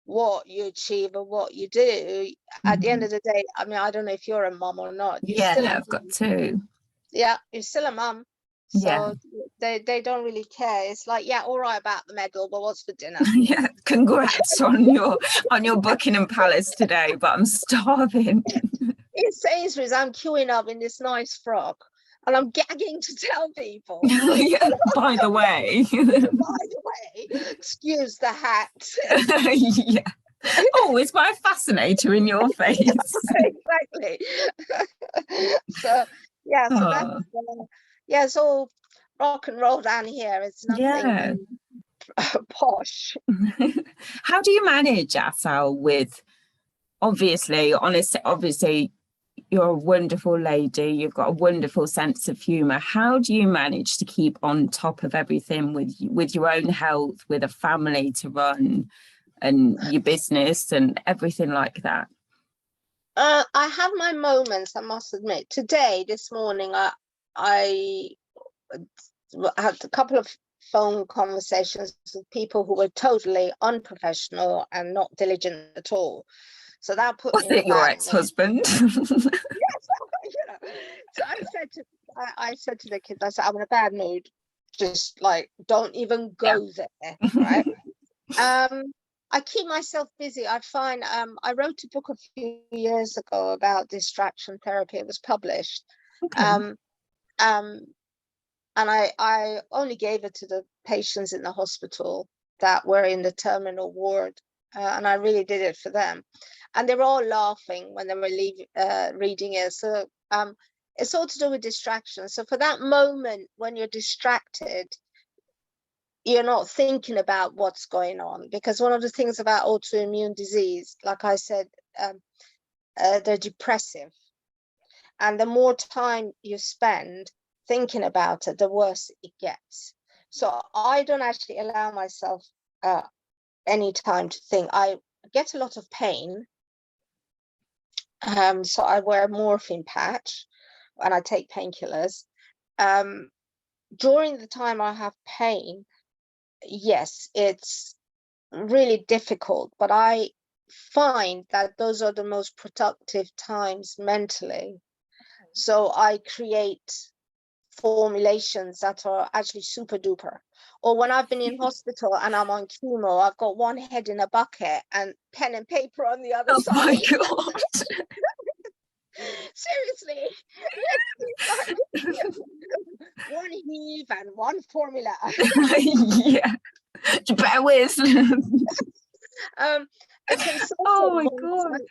what you achieve or what you do. At the end of the day, I mean, I don't know if you're a mum or not. Yeah, I've got two. Yeah, you're still a mum. So they don't really care. It's like, yeah, all right about the medal, but what's for dinner? Yeah, congrats on your Buckingham Palace today, but I'm starving. In Sainsbury's, I'm queuing up in this nice frock, and I'm gagging to tell people. Yeah, by the way. By the way, excuse the hat. Yeah. Oh, it's my fascinator in your face. Exactly. So yeah, so that's yeah, it's all rock and roll down here. It's nothing posh. How do you manage, Asal, with obviously you're a wonderful lady, you've got a wonderful sense of humor. How do you manage to keep on top of everything with your own health, with a family to run and your business and everything like that? I have my moments, I must admit. This morning, I had a couple of phone conversations with people who were totally unprofessional and not diligent at all. So that put Was me in it a your bad ex-husband? Yes, so I said to the kids, I said, I'm in a bad mood. Just like, don't even go there, right? I keep myself busy. I find I wrote a book a few years ago about distraction therapy. It was published. Okay. And I only gave it to the patients in the hospital that were in the terminal ward, and I really did it for them, and they were all laughing when they were reading it. So it's all to do with distraction. So for that moment when you're distracted, you're not thinking about what's going on, because one of the things about autoimmune disease, like I said, they're depressive, and the more time you spend thinking about it, the worse it gets. So I don't actually allow myself any time to think. I get a lot of pain, so I wear a morphine patch and I take painkillers. During the time I have pain, yes, it's really difficult, but I find that those are the most productive times mentally. So I create formulations that are actually super duper. Or when I've been in hospital and I'm on chemo, I've got one head in a bucket and pen and paper on the other Oh side. my God. Seriously. One heave and one formula. Yeah. Bear with. A consultant Oh my God.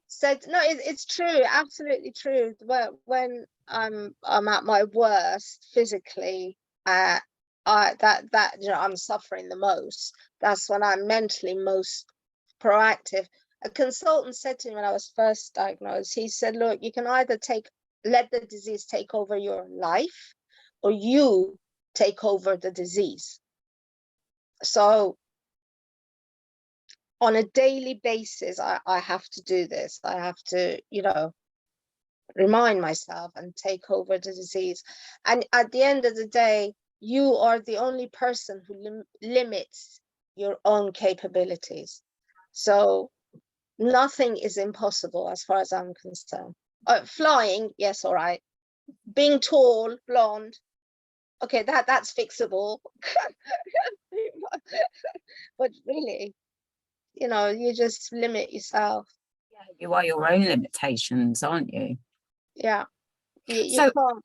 said, no, it's true, absolutely true. When I'm at my worst physically, that I'm suffering the most. That's when I'm mentally most proactive. A consultant said to me when I was first diagnosed, he said, look, you can either let the disease take over your life, or you take over the disease. So on a daily basis, I have to do this. I have to, remind myself and take over the disease. And at the end of the day, you are the only person who limits your own capabilities. So nothing is impossible as far as I'm concerned. Flying, yes, all right. Being tall, blonde, okay, that's fixable. But really, you just limit yourself. Yeah, you are your own limitations, aren't you? Yeah. You So can't.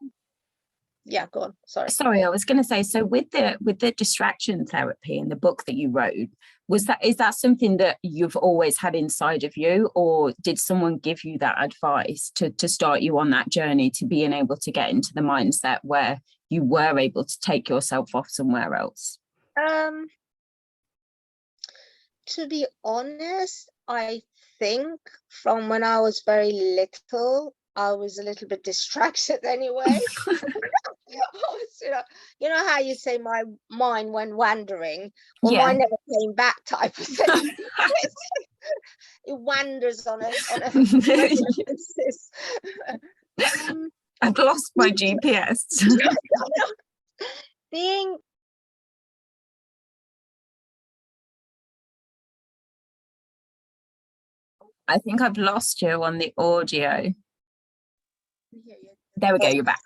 Yeah, go on. Sorry, I was going to say, so with the distraction therapy and the book that you wrote, is that something that you've always had inside of you, or did someone give you that advice to start you on that journey to being able to get into the mindset where you were able to take yourself off somewhere else? To be honest, I think from when I was very little, I was a little bit distracted anyway. You know how you say my mind went wandering? Well, Yeah. mine never came back type of thing. It wanders on a basis. I've lost my GPS. Being I think I've lost you on the audio. There we go, you're back.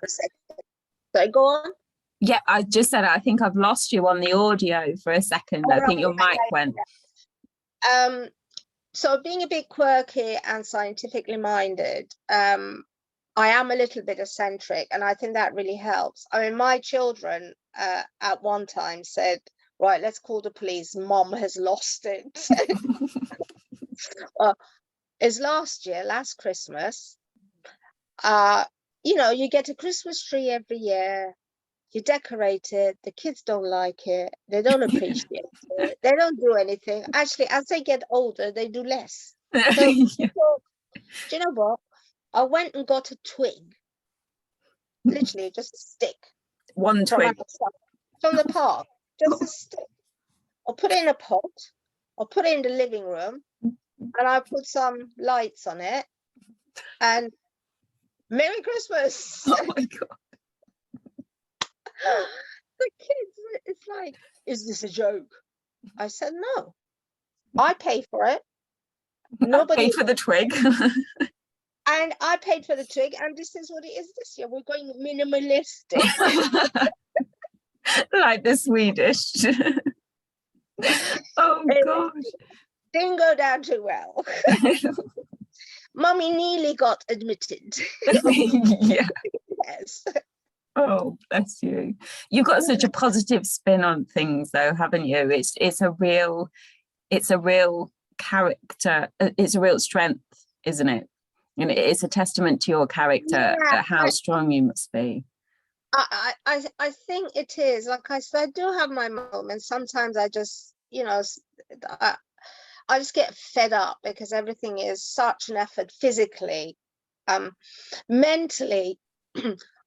Sorry, go on. Yeah, I just said I think I've lost you on the audio for a second. I think your mic went. So being a bit quirky and scientifically minded, I am a little bit eccentric, and I think that really helps. I mean, my children at one time said, right, let's call the police. Mom has lost it. It's last Christmas. You get a Christmas tree every year. You decorate it. The kids don't like it. They don't appreciate it. They don't do anything. Actually, as they get older, they do less. So, Yeah. do you know what? I went and got a twig, literally just a stick. One twig. From the park, just a stick. I'll put it in a pot. I'll put it in the living room, and I put some lights on it. And Merry Christmas! Oh my God. The kids, it's like, is this a joke? I said, no. I pay for it. Nobody paid for the twig. And I paid for the twig, and this is what it is this year. We're going minimalistic. Like the Swedish. Oh gosh. Didn't go down too well. Mummy nearly got admitted. Yeah. Yes. Oh, bless you. You've got such a positive spin on things though, haven't you? It's a real character, it's a real strength, isn't it? And it's a testament to your character, how strong you must be. I think it is. Like I said, I do have my moments. Sometimes I just, I just get fed up because everything is such an effort physically. Mentally,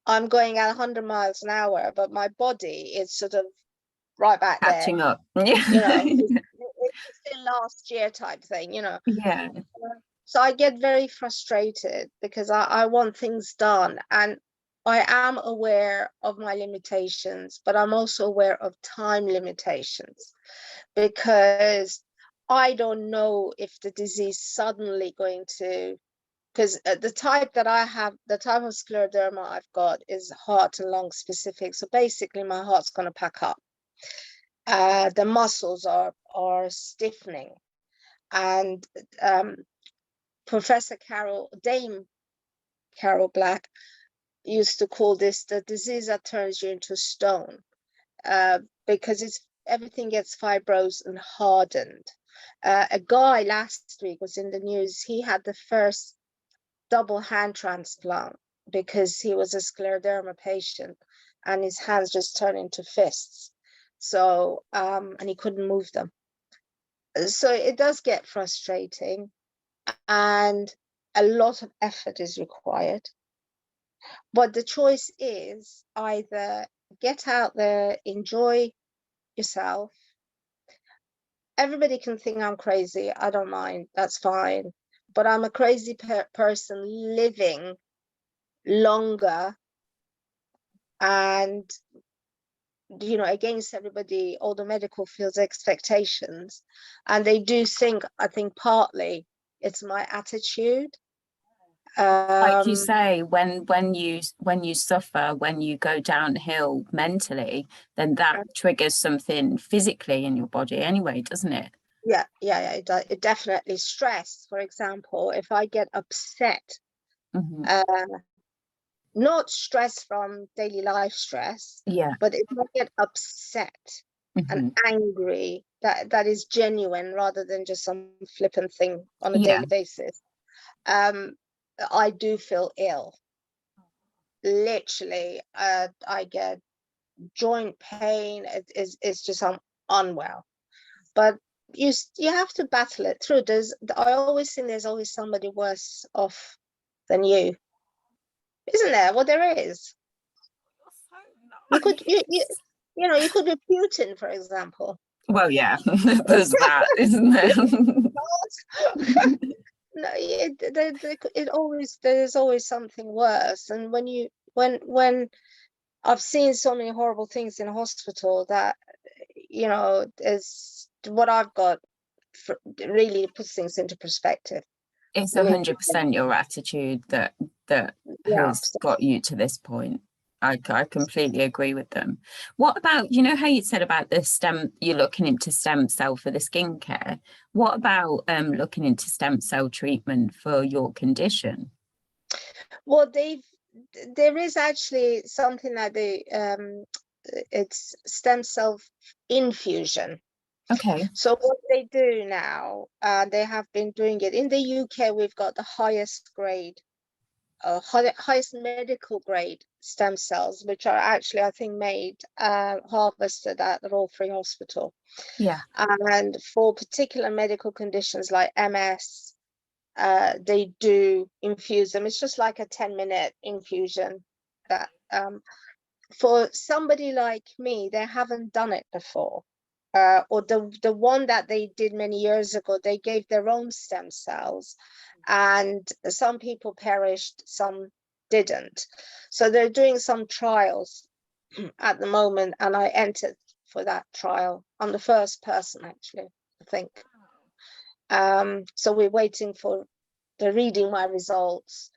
I'm going at 100 miles an hour, but my body is sort of right back catching there. Up. Yeah. It's still last year type thing, Yeah. So I get very frustrated because I want things done, and I am aware of my limitations, but I'm also aware of time limitations, because I don't know if the disease suddenly going to, because the type that I have, the type of scleroderma I've got is heart and lung specific. So basically my heart's going to pack up. The muscles are stiffening, and Dame Carol Black used to call this the disease that turns you into stone, because everything gets fibrosed and hardened. A guy last week was in the news. He had the first double hand transplant because he was a scleroderma patient, and his hands just turned into fists. So and he couldn't move them. So it does get frustrating, and a lot of effort is required. But the choice is either get out there, enjoy yourself. Everybody can think I'm crazy. I don't mind. That's fine. But I'm a crazy person living longer, and against everybody, all the medical field's expectations. And they do think, I think partly it's my attitude. Like you say, when you suffer, when you go downhill mentally, then that triggers something physically in your body anyway, doesn't it? Yeah, it definitely. Stress, for example, if I get upset, not stress from daily life stress, but if I get upset and angry, that is genuine rather than just some flippant thing on a daily basis, I do feel ill. Literally, I get joint pain. It's just I'm unwell. But you have to battle it through. I always think there's always somebody worse off than you, isn't there? Well, there is. You could you could be Putin, for example. Well, yeah, there's that, isn't there? No, there's always something worse. And when I've seen so many horrible things in a hospital, that is what I've got really puts things into perspective. It's 100% your attitude that has got you to this point. I completely agree with them. What about, you know how you said about the you're looking into stem cell for the skincare? What about looking into stem cell treatment for your condition? Well, there is actually something that it's stem cell infusion. Okay. So what they do now, they have been doing it in the UK. We've got the highest grade, highest medical grade stem cells, which are actually, I think, made harvested at the Royal Free Hospital. Yeah. And for particular medical conditions like MS, they do infuse them. It's just like a 10-minute infusion. That for somebody like me, they haven't done it before. Or the one that they did many years ago, they gave their own stem cells, and some people perished, some didn't. So they're doing some trials at the moment, and I entered for that trial. I'm the first person, actually, I think. So we're waiting for the reading my results,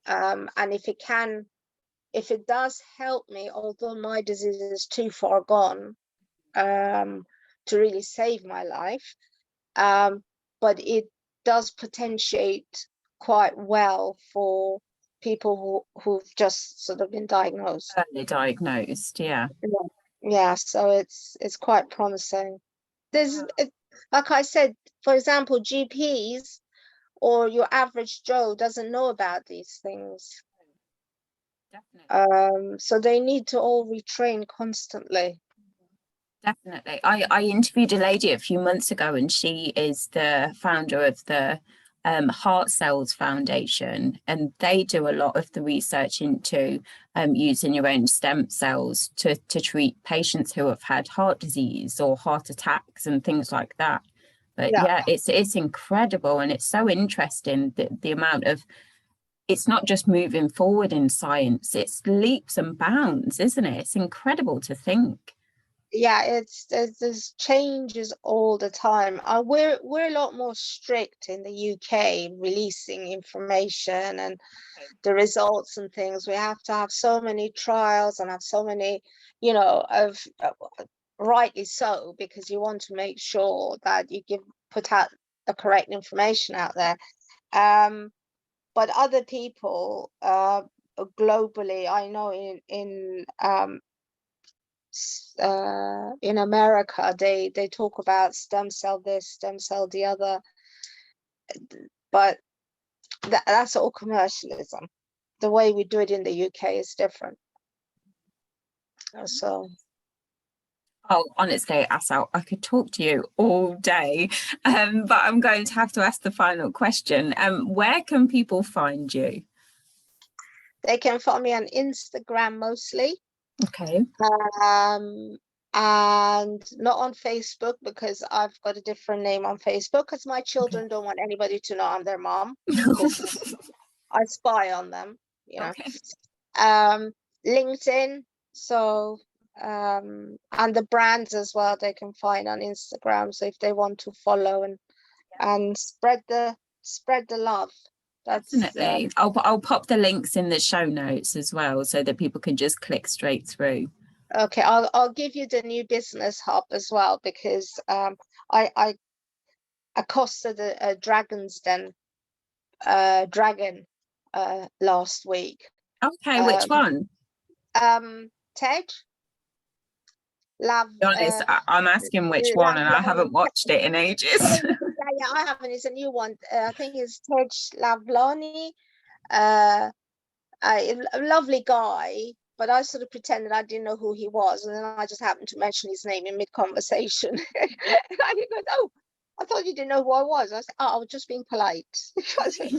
and if it does help me, although my disease is too far gone to really save my life, but it does potentiate quite well for people who've just sort of been diagnosed. Early diagnosed, yeah. Yeah, so it's quite promising. Like I said, for example, GPs or your average Joe doesn't know about these things. Definitely. So they need to all retrain constantly. Definitely. I interviewed a lady a few months ago, and she is the founder of the Heart Cells Foundation, and they do a lot of the research into using your own stem cells to treat patients who have had heart disease or heart attacks and things like that. But yeah, it's incredible, and it's so interesting that the amount of, it's not just moving forward in science, it's leaps and bounds, isn't it? It's incredible to think. Yeah, there's changes all the time. We're a lot more strict in the UK releasing information and the results and things. We have to have so many trials and have so many, rightly so, because you want to make sure that you put out the correct information out there. But other people globally, I know in America, they talk about stem cell this, stem cell the other, but that's all commercialism. The way we do it in the UK is different. So, oh, honestly, Asal, I could talk to you all day, but I'm going to have to ask the final question. Where can people find you? they can find me on Instagram mostly. Okay. And not on Facebook, because I've got a different name on Facebook, because my children don't want anybody to know I'm their mom. I spy on them, Okay. LinkedIn, so and the brands as well, they can find on Instagram. So if they want to follow and spread the love. Definitely. I'll pop the links in the show notes as well, so that people can just click straight through. Okay, I'll give you the new business hub as well, because I accosted a Dragon's Den dragon last week. Okay, which one? Ted Love. To be honest, I'm asking which one, and I haven't watched it in ages. Yeah, I haven't. It's a new one. I think it's Ted Lavlani. A lovely guy, but I sort of pretended I didn't know who he was, and then I just happened to mention his name in mid-conversation. And he goes, "Oh, I thought you didn't know who I was." I said, "Oh, I was just being polite."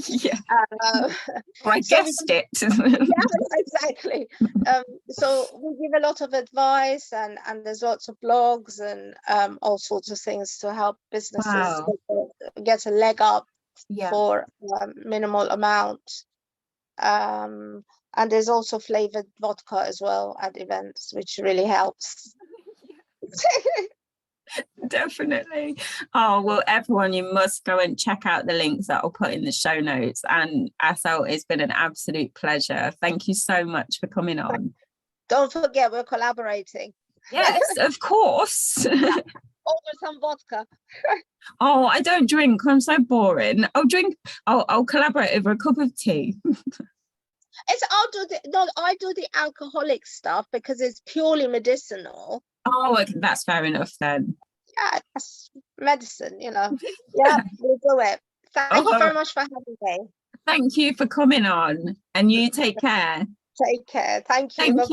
Yeah. I So guessed it. yeah, exactly. So we give a lot of advice, and there's lots of blogs and all sorts of things to help businesses get a leg up for minimal amount. And there's also flavored vodka as well at events, which really helps. Definitely. Oh, well, everyone, you must go and check out the links that I'll put in the show notes. And Asal, it's been an absolute pleasure. Thank you so much for coming on. Don't forget, we're collaborating. Yes, of course. Over some vodka. Oh, I don't drink. I'm so boring. I'll collaborate over a cup of tea. I do the alcoholic stuff because it's purely medicinal. Oh, okay, that's fair enough then. Yeah, that's medicine, Yeah, we'll do it. Thank you very much for having me. Thank you for coming on, and you take care. Take care. Thank you. Thank you.